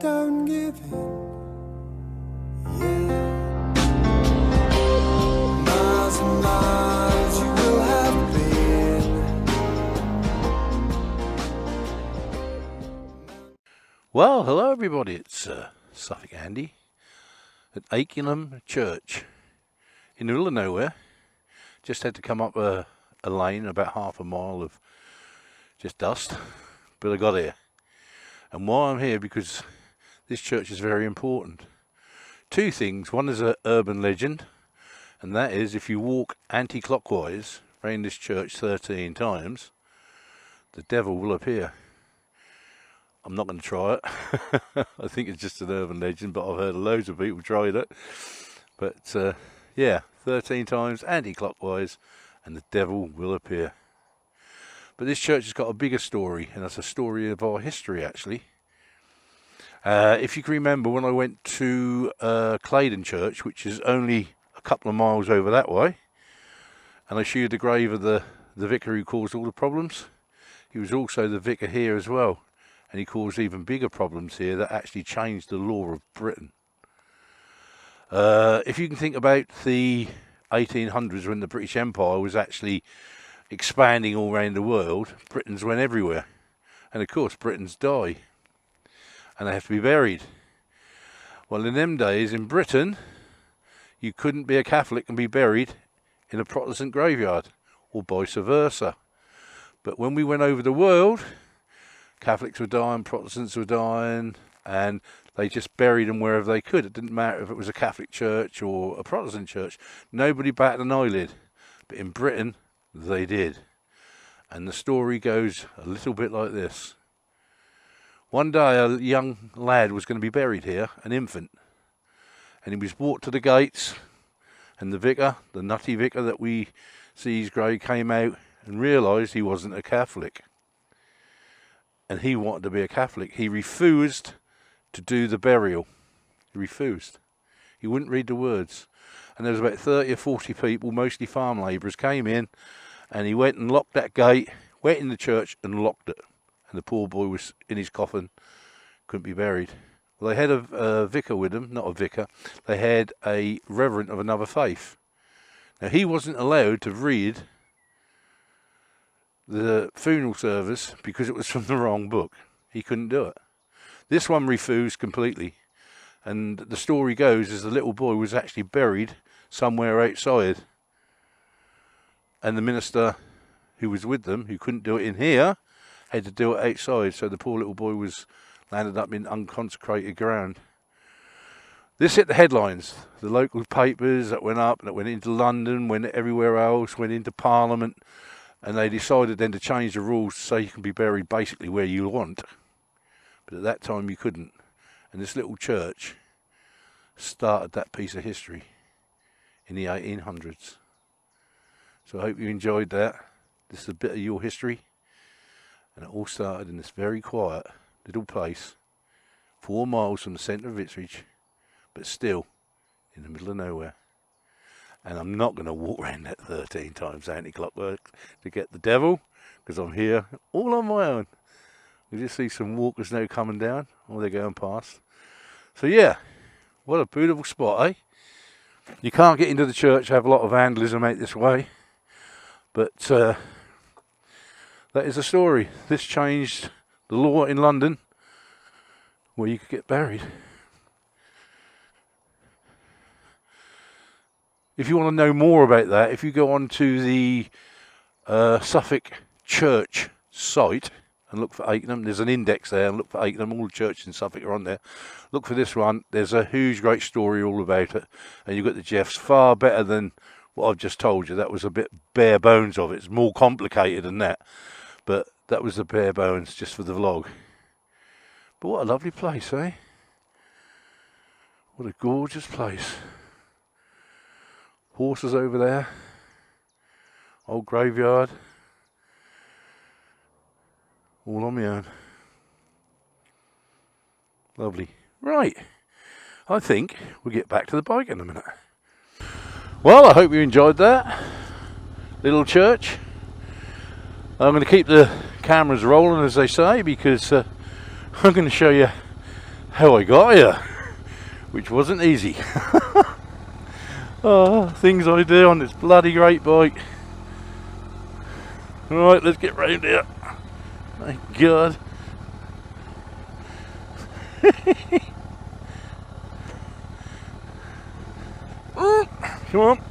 don't give in. Yeah. Miles and miles you will have been. Well, hello everybody, it's Suffolk Andy at Aikenham Church in the middle of nowhere. Just had to come up a lane, about half a mile of just dust, but I got here. And why I'm here, because this church is very important. Two things. One is an urban legend, and that is if you walk anti-clockwise around this church 13 times, the devil will appear. I'm not going to try it. I think it's just an urban legend, but I've heard loads of people tried it. But yeah, 13 times anti-clockwise and the devil will appear. But this church has got a bigger story, and that's a story of our history actually. If you can remember, when I went to Claydon Church, which is only a couple of miles over that way, and I showed you the grave of the vicar who caused all the problems. He was also the vicar here as well. And he caused even bigger problems here that actually changed the law of Britain. If you can think about the 1800s, when the British Empire was actually expanding all around the world, Britons went everywhere. And of course, Britons die. And they have to be buried. Well, in them days, in Britain, you couldn't be a Catholic and be buried in a Protestant graveyard, or vice versa. But when we went over the world, Catholics were dying, Protestants were dying, and they just buried them wherever they could. It didn't matter if it was a Catholic church or a Protestant church. Nobody batted an eyelid. But in Britain, they did. And the story goes a little bit like this. One day, a young lad was going to be buried here, an infant. And he was brought to the gates, and the vicar, the nutty vicar that we see his grave, came out and realised he wasn't a Catholic. And he wanted to be a Catholic. He refused to do the burial. He refused. He wouldn't read the words. And there was about 30 or 40 people, mostly farm labourers, came in, and he went and locked that gate, went in the church and locked it. And the poor boy was in his coffin, couldn't be buried. Well, they had a vicar with them, not a vicar. They had a reverend of another faith. Now, he wasn't allowed to read the funeral service because it was from the wrong book. He couldn't do it. This one refused completely. And the story goes is the little boy was actually buried somewhere outside. And the minister who was with them, who couldn't do it in here, had to do it outside. So the poor little boy was landed up in unconsecrated ground. This hit the headlines. The local papers that went up, and it went into London, went everywhere else, went into Parliament. And they decided then to change the rules to say you can be buried basically where you want. But at that time you couldn't. And this little church started that piece of history in the 1800s. So I hope you enjoyed that. This is a bit of your history. And it all started in this very quiet little place, 4 miles from the centre of Ipswich, but still in the middle of nowhere. And I'm not going to walk around that 13 times anti-clockwise to get the devil, because I'm here all on my own. We just see some walkers now coming down, or they're going past. So yeah, what a beautiful spot, eh? You can't get into the church, have a lot of vandalism out this way. But that is the story. This changed the law in London, where you could get buried. If you want to know more about that, if you go on to the Suffolk Church site and look for Aikenham, there's an index there, and look for Aikenham, all the churches in Suffolk are on there. Look for this one, there's a huge great story all about it, and you've got the Jeffs, far better than what I've just told you. That was a bit bare bones of it. It's more complicated than that, but that was the bare bones just for the vlog. But what a lovely place, eh? What a gorgeous place. Horses over there, old graveyard, all on my own. Lovely. Right, I think we'll get back to the bike in a minute. Well, I hope you enjoyed that little church. I'm going to keep the cameras rolling, as they say, because I'm going to show you how I got here, which wasn't easy. Oh, things I do on this bloody great bike. Right, let's get round here. My God. Come on.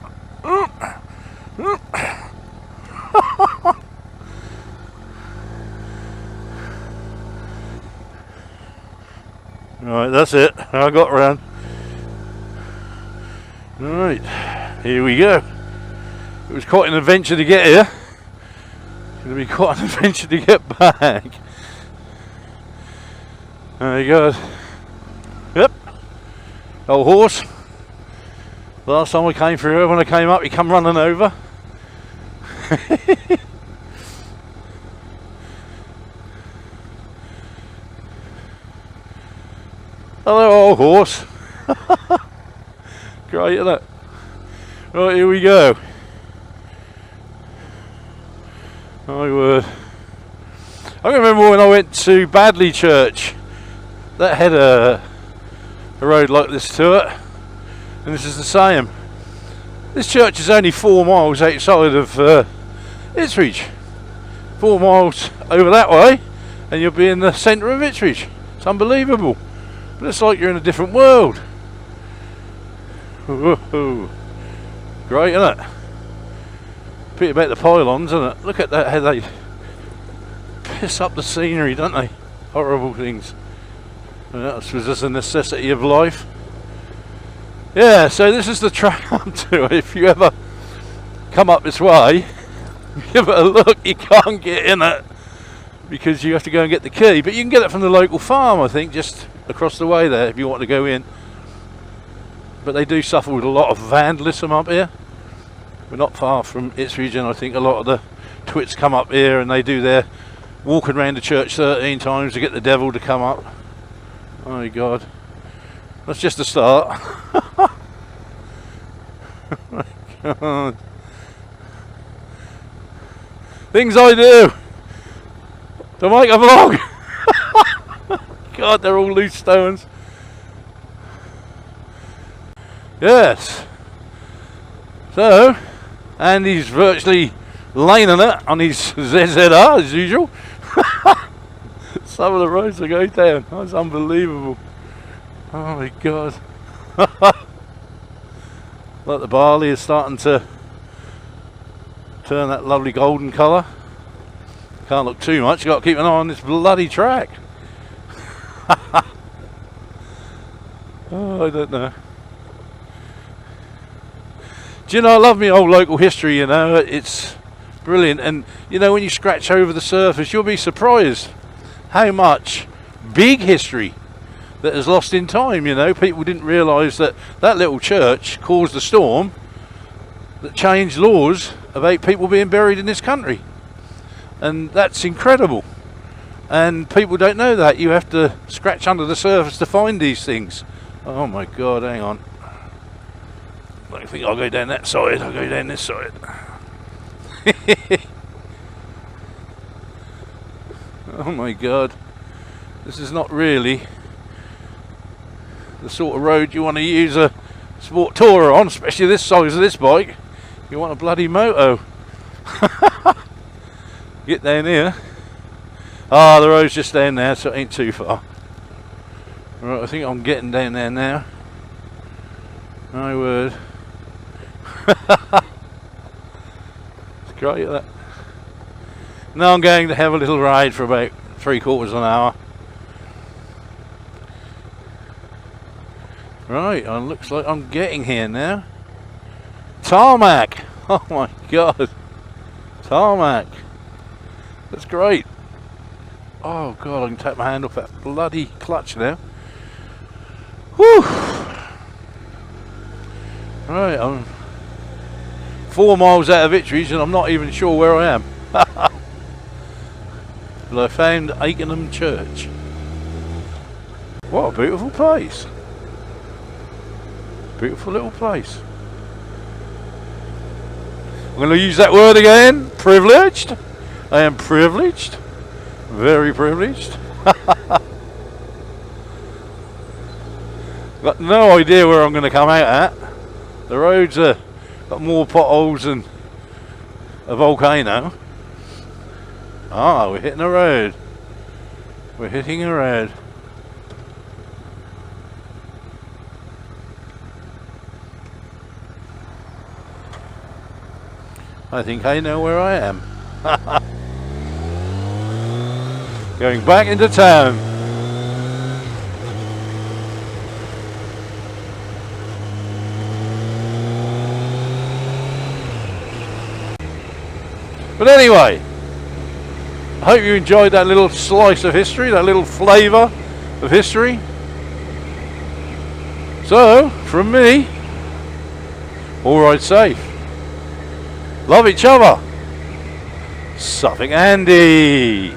Right, that's it. I got round. Right, here we go. It was quite an adventure to get here. It's going to be quite an adventure to get back. There you go. Yep. Old horse. Last time I came through, when I came up, he come running over. Hello, old horse. Great, isn't it? Right, here we go. My word. I remember when I went to Badley Church. That had a road like this to it. And this is the same. This church is only 4 miles outside of Ipswich. 4 miles over that way, and you'll be in the centre of Ipswich. It's unbelievable. But it's like you're in a different world. Whoa. Great, isn't it? Pity about the pylons, isn't it? Look at that, how they piss up the scenery, don't they? Horrible things. And that's just a necessity of life. Yeah, so this is the track up to it. If you ever come up this way, give it a look. You can't get in it because you have to go and get the key. But you can get it from the local farm, I think, just across the way there if you want to go in. But they do suffer with a lot of vandalism up here. We're not far from Ipswich, and I think a lot of the twits come up here and they do their walking around the church 13 times to get the devil to come up. Oh my God. That's just a start. Oh my God. Things I do to make a vlog. God, they're all loose stones. Yes. So, Andy's virtually laning it on his ZZR as usual. Some of the roads are going down. That's unbelievable. Oh my God. Like the barley is starting to turn that lovely golden colour. Can't look too much, you've got to keep an eye on this bloody track. Oh, I don't know. Do you know, I love my old local history, you know, it's brilliant. And you know, when you scratch over the surface, you'll be surprised how much big history that is lost in time. You know, people didn't realise that that little church caused a storm that changed laws about people being buried in this country. And that's incredible. And people don't know that. You have to scratch under the surface to find these things. Oh my God, hang on. I don't think I'll go down that side, I'll go down this side. Oh my God. This is not really the sort of road you want to use a sport tourer on, especially this size of this bike. You want a bloody moto. Get down here. Ah, the road's just down there, so it ain't too far. Right, I think I'm getting down there now. My word. It's great, that. Now I'm going to have a little ride for about 3/4 of an hour. Right, it looks like I'm getting here now. Tarmac! Oh my God. Tarmac. That's great. Oh God, I can take my hand off that bloody clutch now. Whew. Right, I'm 4 miles out of Ipswich and I'm not even sure where I am. But I found Aikenham Church. What a beautiful place. Beautiful little place. I'm going to use that word again. Privileged. I am privileged. Very privileged. Got no idea where I'm going to come out at. The roads are got more potholes than a volcano. Ah, we're hitting a road. We're hitting a road. I think I know where I am. Going back into town. But anyway, I hope you enjoyed that little slice of history, that little flavour of history. So, from me, all ride safe. Love each other. Suffolk Andy.